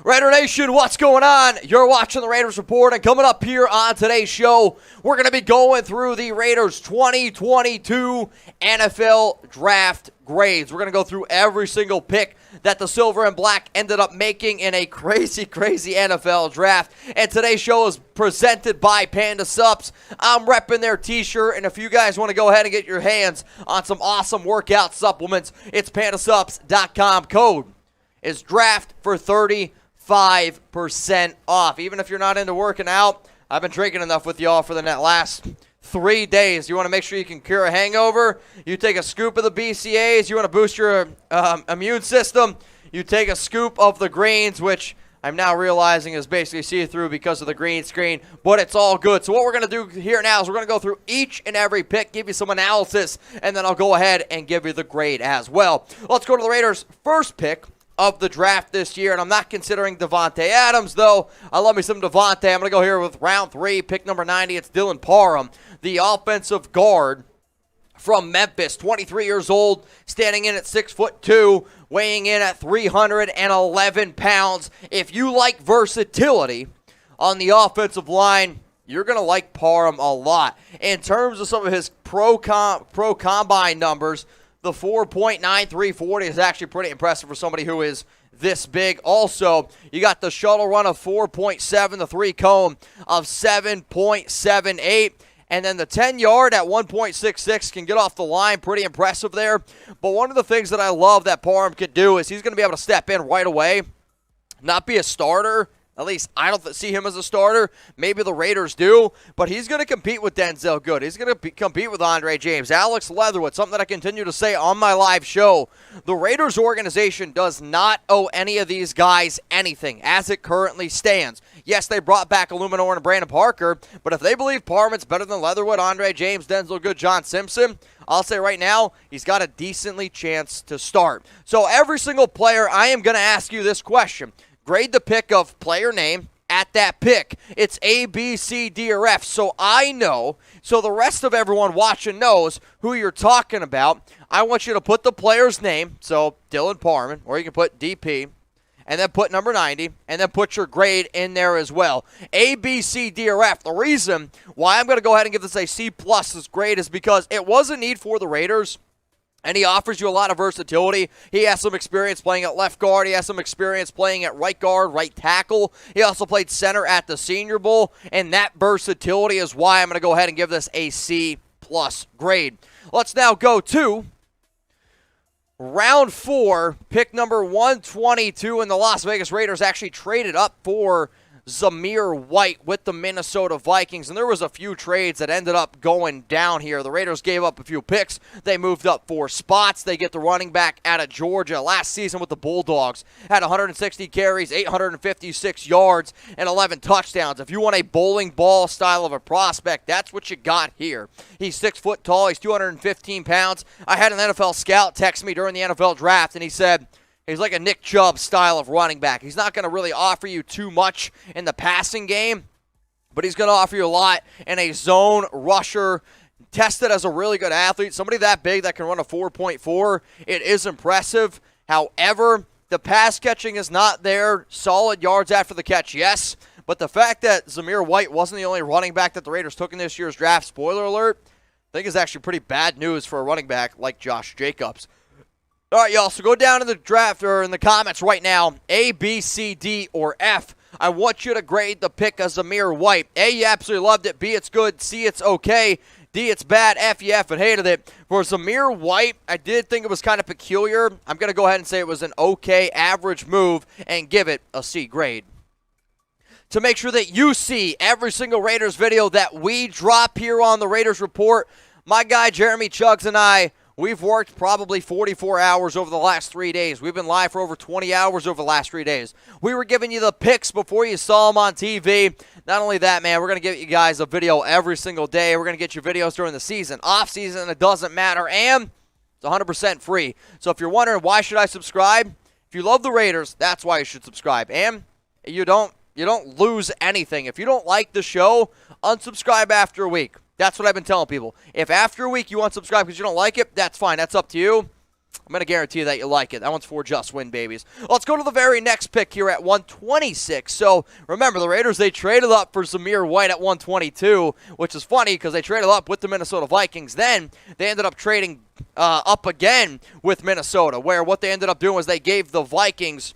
Raider Nation, what's going on? You're watching the Raiders Report, and coming up here on today's show, we're going to be going through the Raiders 2022 NFL Draft grades. We're going to go through every single pick that the Silver and Black ended up making in a crazy NFL draft. And today's show is presented by Panda Supps. I'm repping their t-shirt, and if you guys want to go ahead and get your hands on some awesome workout supplements, it's pandasupps.com. Code is draft for 35% off. Even if you're not into working out, I've been drinking enough with y'all for the last 3 days. You want to make sure you can cure a hangover? You take a scoop of the BCAAs. You want to boost your immune system? You take a scoop of the greens, which I'm now realizing is basically see-through because of the green screen, but it's all good. So what we're going to do here now is we're going to go through each and every pick, give you some analysis, and then I'll go ahead and give you the grade as well. Let's go to the Raiders' first pick of the draft this year, and I'm not considering Davante Adams, though. I love me some Davante. I'm going to go here with round 3, pick number 90. It's Dylan Parham, the offensive guard from Memphis, 23 years old, standing in at 6'2", weighing in at 311 pounds. If you like versatility on the offensive line, you're going to like Parham a lot. In terms of some of his pro combine numbers, the 4.93 40 is actually pretty impressive for somebody who is this big. Also, you got the shuttle run of 4.7, the 3-cone of 7.78, and then the 10-yard at 1.66 can get off the line. Pretty impressive there. But one of the things that I love that Parham could do is he's going to be able to step in right away, not be a starter. At least I don't see him as a starter. Maybe the Raiders do, but he's going to compete with Denzel Good. He's going to compete with Andre James, Alex Leatherwood, something that I continue to say on my live show. The Raiders organization does not owe any of these guys anything as it currently stands. Yes, they brought back Illuminor and Brandon Parker, but if they believe Parham's better than Leatherwood, Andre James, Denzel Good, John Simpson, I'll say right now, he's got a decently chance to start. So every single player, I am going to ask you this question. Grade the pick of player name at that pick. It's A, B, C, D, or F. So I know, so the rest of everyone watching knows who you're talking about. I want you to put the player's name, so Dylan Parham, or you can put DP, and then put number 90, and then put your grade in there as well. A, B, C, D, or F. The reason why I'm going to go ahead and give this a C+ as grade is because it was a need for the Raiders, and he offers you a lot of versatility. He has some experience playing at left guard. He has some experience playing at right guard, right tackle. He also played center at the Senior Bowl, and that versatility is why I'm going to go ahead and give this a C+ grade. Let's now go to round 4, pick number 122, and the Las Vegas Raiders actually traded up for Zamir White with the Minnesota Vikings, and there was a few trades that ended up going down here. The Raiders gave up a few picks. They moved up 4 spots. They get the running back out of Georgia last season with the Bulldogs. Had 160 carries, 856 yards, and 11 touchdowns. If you want a bowling ball style of a prospect, that's what you got here. He's 6 foot tall. He's 215 pounds. I had an NFL scout text me during the NFL draft, and he said, he's like a Nick Chubb style of running back. He's not going to really offer you too much in the passing game, but he's going to offer you a lot in a zone rusher. Tested as a really good athlete, somebody that big that can run a 4.4. It is impressive. However, the pass catching is not there. Solid yards after the catch, yes. But the fact that Zamir White wasn't the only running back that the Raiders took in this year's draft, spoiler alert, I think is actually pretty bad news for a running back like Josh Jacobs. All right, y'all, so go down in the draft or in the comments right now, A, B, C, D, or F. I want you to grade the pick of Zamir White. A, you absolutely loved it. B, it's good. C, it's okay. D, it's bad. F, you effing hated it. For Zamir White, I did think it was kind of peculiar. I'm going to go ahead and say it was an okay, average move and give it a C grade. To make sure that you see every single Raiders video that we drop here on the Raiders Report, my guy Jeremy Chuggs and I, we've worked probably 44 hours over the last 3 days. We've been live for over 20 hours over the last 3 days. We were giving you the picks before you saw them on TV. Not only that, man, we're going to give you guys a video every single day. We're going to get you videos during the season. Off season, it doesn't matter. And it's 100% free. So if you're wondering why should I subscribe, if you love the Raiders, that's why you should subscribe. And you don't lose anything. If you don't like the show, unsubscribe after a week. That's what I've been telling people. If after a week you unsubscribe because you don't like it, that's fine. That's up to you. I'm going to guarantee you that you like it. That one's for just win babies. Let's go to the very next pick here at 126. So remember, the Raiders, they traded up for Zamir White at 122, which is funny because they traded up with the Minnesota Vikings. Then they ended up trading up again with Minnesota, where what they ended up doing was they gave the Vikings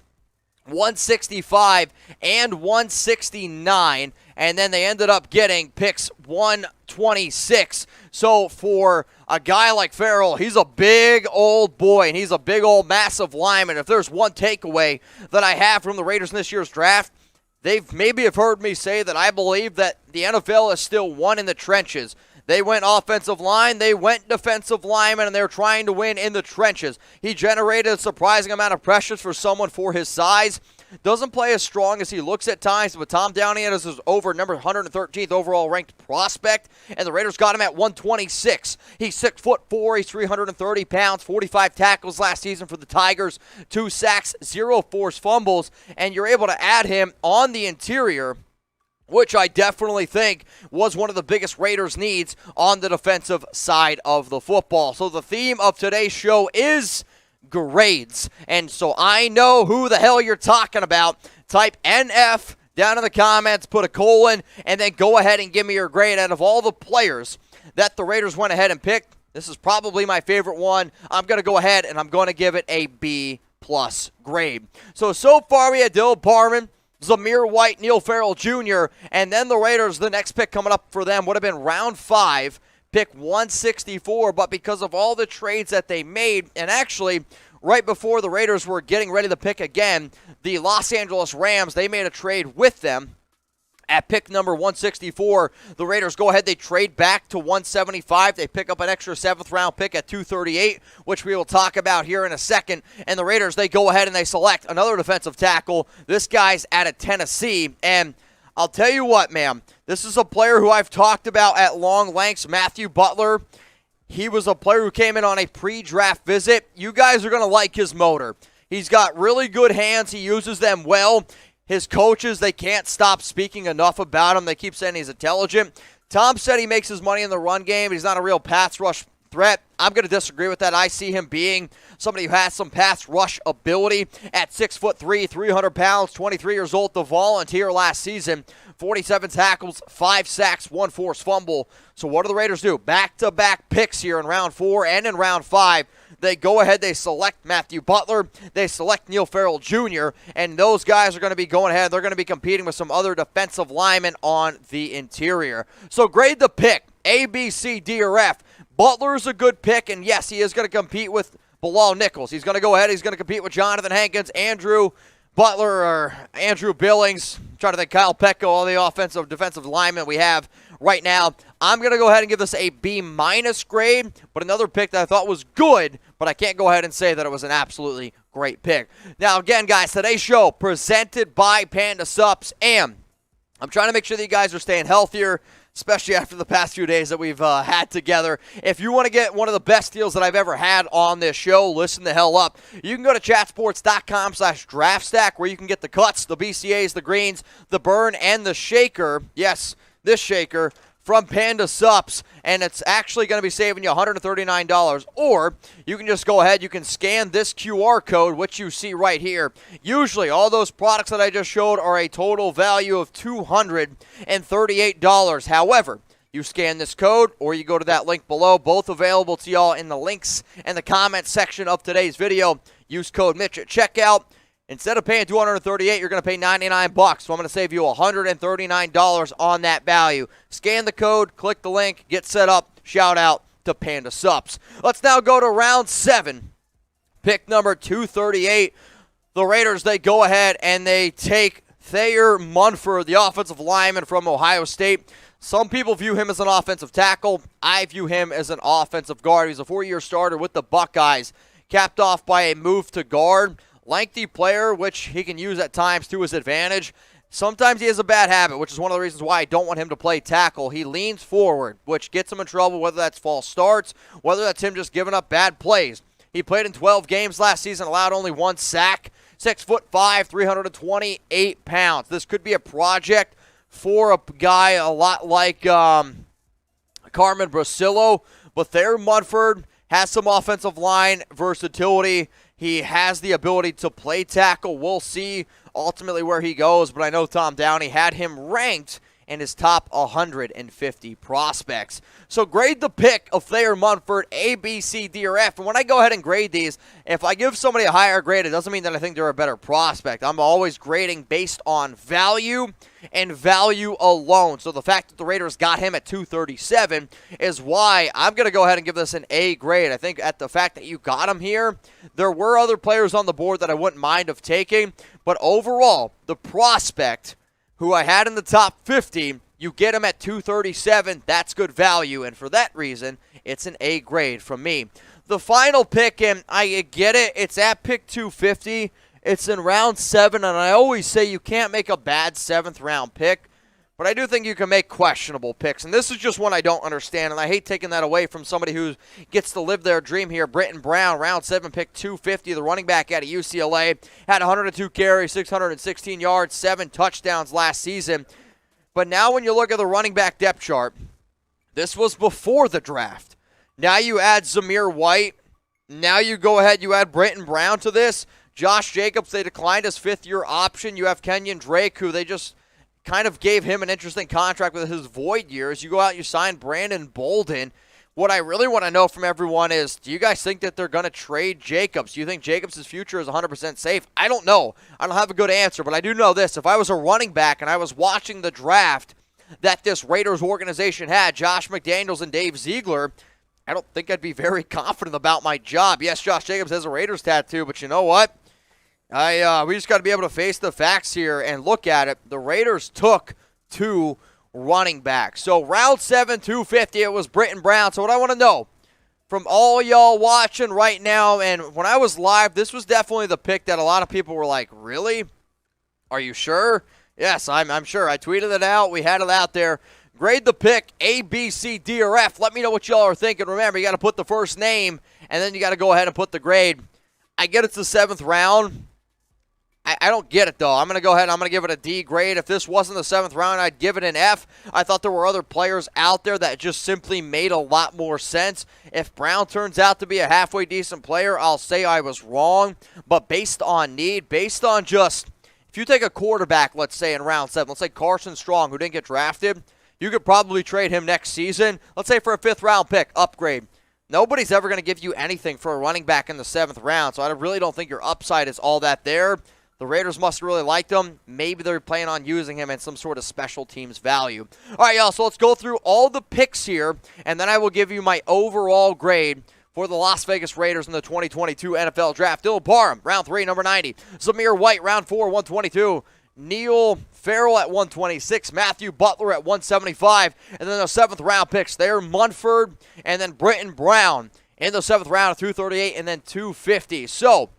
165 and 169, and then they ended up getting picks 126. So for a guy like Farrell, he's a big old boy, and he's a big old massive lineman. If there's one takeaway that I have from the Raiders in this year's draft, they've maybe have heard me say that I believe that the NFL is still won in the trenches. They went offensive line, they went defensive lineman, and they're trying to win in the trenches. He generated a surprising amount of pressures for someone for his size. Doesn't play as strong as he looks at times, but Tom Downey is his number 113th overall ranked prospect, and the Raiders got him at 126. He's 6'4", he's 330 pounds, 45 tackles last season for the Tigers, 2 sacks, 0 forced fumbles, and you're able to add him on the interior, which I definitely think was one of the biggest Raiders' needs on the defensive side of the football. So the theme of today's show is grades. And so I know who the hell you're talking about. Type NF down in the comments, put a colon, and then go ahead and give me your grade. Out of all the players that the Raiders went ahead and picked, this is probably my favorite one. I'm going to go ahead and I'm going to give it a B+ grade. So far we had Dylan Parham, Zamir White, Neil Farrell Jr., and then the Raiders, the next pick coming up for them would have been round 5, pick 164, but because of all the trades that they made, and actually right before the Raiders were getting ready to pick again, the Los Angeles Rams, they made a trade with them. At pick number 164, the Raiders go ahead, they trade back to 175. They pick up an extra 7th-round pick at 238, which we will talk about here in a second. And the Raiders, they go ahead and they select another defensive tackle. This guy's out of Tennessee. And I'll tell you what, man, this is a player who I've talked about at long lengths, Matthew Butler. He was a player who came in on a pre-draft visit. You guys are going to like his motor. He's got really good hands. He uses them well. His coaches, they can't stop speaking enough about him. They keep saying he's intelligent. Tom said he makes his money in the run game, but he's not a real pass rush threat. I'm going to disagree with that. I see him being somebody who has some pass rush ability at 6'3", 300 pounds, 23 years old, the volunteer last season. 47 tackles, 5 sacks, 1 forced fumble. So what do the Raiders do? Back-to-back picks here in round 4 and in round 5. They go ahead, they select Matthew Butler, they select Neil Farrell Jr., and those guys are going to be going ahead. They're going to be competing with some other defensive linemen on the interior. So grade the pick, A, B, C, D, or F. Butler's a good pick, and yes, he is going to compete with Bilal Nichols. He's going to go ahead, he's going to compete with Jonathan Hankins, Andrew Butler, or Andrew Billings, I'm trying to think Kyle Petco, all the defensive linemen we have right now. I'm going to go ahead and give this a B- grade, but another pick that I thought was good, but I can't go ahead and say that it was an absolutely great pick. Now, again, guys, today's show presented by Panda Sups, and I'm trying to make sure that you guys are staying healthier, especially after the past few days that we've had together. If you want to get one of the best deals that I've ever had on this show, listen the hell up. You can go to chatsports.com/draftstack where you can get the cuts, the BCAs, the greens, the burn, and the shaker. Yes, this shaker from Panda Sups, and it's actually going to be saving you $139. Or you can just go ahead, you can scan this QR code, which you see right here. Usually, all those products that I just showed are a total value of $238. However, you scan this code, or you go to that link below, both available to y'all in the links and the comment section of today's video. Use code Mitch at checkout. Instead of paying $238, you're going to pay $99. So I'm going to save you $139 on that value. Scan the code, click the link, get set up. Shout out to Panda Sups. Let's now go to round 7. Pick number 238. The Raiders, they go ahead and they take Thayer Munford, the offensive lineman from Ohio State. Some people view him as an offensive tackle. I view him as an offensive guard. He's a 4-year starter with the Buckeyes, capped off by a move to guard. Lengthy player, which he can use at times to his advantage. Sometimes he has a bad habit, which is one of the reasons why I don't want him to play tackle. He leans forward, which gets him in trouble, whether that's false starts, whether that's him just giving up bad plays. He played in 12 games last season, allowed only 1 sack, 6'5", 328 pounds. This could be a project for a guy a lot like Carmen Brasillo, but Thayer Munford has some offensive line versatility. He has the ability to play tackle. We'll see ultimately where he goes, but I know Tom Downey had him ranked in his top 150 prospects. So grade the pick of Thayer Munford, A, B, C, D, or F. And when I go ahead and grade these, if I give somebody a higher grade, it doesn't mean that I think they're a better prospect. I'm always grading based on value and value alone. So the fact that the Raiders got him at 237 is why I'm going to go ahead and give this an A grade. I think at the fact that you got him here, there were other players on the board that I wouldn't mind of taking. But overall, the prospect who I had in the top 50, you get him at 237, that's good value, and for that reason, it's an A grade from me. The final pick, and I get it, it's at pick 250, it's in round 7, and I always say you can't make a bad 7th round pick, but I do think you can make questionable picks, and this is just one I don't understand, and I hate taking that away from somebody who gets to live their dream here. Brittain Brown, round 7, pick 250, the running back out of UCLA, had 102 carries, 616 yards, 7 touchdowns last season. But now when you look at the running back depth chart, this was before the draft. Now you add Zamir White. Now you go ahead, you add Brittain Brown to this. Josh Jacobs, they declined his 5th-year option. You have Kenyon Drake, who they just kind of gave him an interesting contract with his void years. You go out, you sign Brandon Bolden. What I really want to know from everyone is, do you guys think that they're going to trade Jacobs? Do you think Jacobs' future is 100% safe? I don't know. I don't have a good answer, but I do know this. If I was a running back and I was watching the draft that this Raiders organization had, Josh McDaniels and Dave Ziegler, I don't think I'd be very confident about my job. Yes, Josh Jacobs has a Raiders tattoo, but you know what? We just got to be able to face the facts here and look at it. The Raiders took 2 running backs. So round 7, 250, it was Brittain Brown. So what I want to know from all y'all watching right now, and when I was live, this was definitely the pick that a lot of people were like, really? Are you sure? Yes, I'm sure. I tweeted it out. We had it out there. Grade the pick, A, B, C, D, or F. Let me know what y'all are thinking. Remember, you got to put the first name, and then you got to go ahead and put the grade. I get it's the 7th round. I don't get it, though. I'm going to go ahead and I'm going to give it a D grade. If this wasn't the 7th round, I'd give it an F. I thought there were other players out there that just simply made a lot more sense. If Brown turns out to be a halfway decent player, I'll say I was wrong. But based on need, based on just, if you take a quarterback, let's say in round 7, let's say Carson Strong, who didn't get drafted, you could probably trade him next season. Let's say for a 5th round pick, upgrade. Nobody's ever going to give you anything for a running back in the 7th round, so I really don't think your upside is all that there. The Raiders must have really liked him. Maybe they're planning on using him in some sort of special teams value. All right, y'all, so let's go through all the picks here, and then I will give you my overall grade for the Las Vegas Raiders in the 2022 NFL Draft. Dylan Parham, round 3, number 90. Zamir White, round 4, 122. Neil Farrell at 126. Matthew Butler at 175. And then the 7th round picks there, Munford and then Brittain Brown in the 7th round at 238 and then 250. So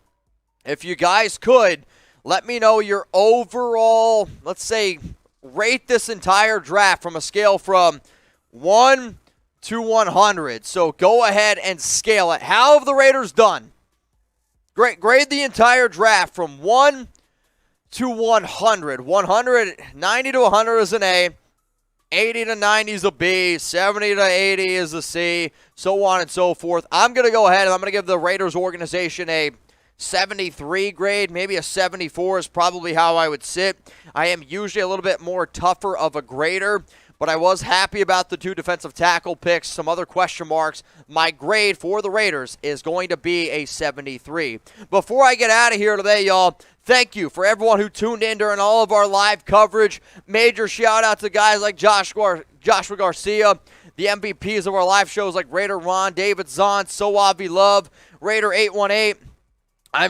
if you guys could, let me know your overall, let's say, rate this entire draft from a scale from 1 to 100. So go ahead and scale it. How have the Raiders done? Grade the entire draft from 1 to 100. 90 to 100 is an A. 80 to 90 is a B. 70 to 80 is a C. So on and so forth. I'm going to go ahead and I'm going to give the Raiders organization a 73 grade, maybe a 74 is probably how I would sit. I am usually a little bit more tougher of a grader, but I was happy about the 2 defensive tackle picks, some other question marks. My grade for the Raiders is going to be a 73. Before I get out of here today, y'all, thank you for everyone who tuned in during all of our live coverage. Major shout out to guys like Joshua Garcia, the MVPs of our live shows like Raider Ron, David Zahn, Soavi Love, Raider 818.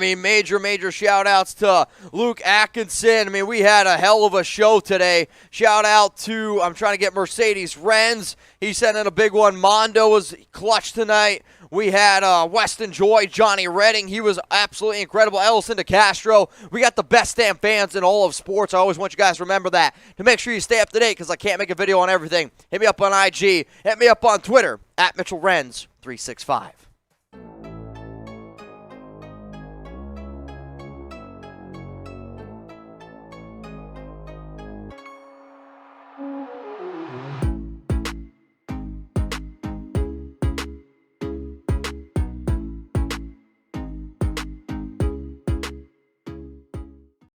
Major shout-outs to Luke Atkinson. We had a hell of a show today. Shout-out to, I'm trying to get Mercedes Renz. He sent in a big one. Mondo was clutch tonight. We had Weston Joy, Johnny Redding. He was absolutely incredible. Ellison DeCastro. We got the best damn fans in all of sports. I always want you guys to remember that. To make sure you stay up to date because I can't make a video on everything. Hit me up on IG. Hit me up on Twitter, @MitchellRenz365.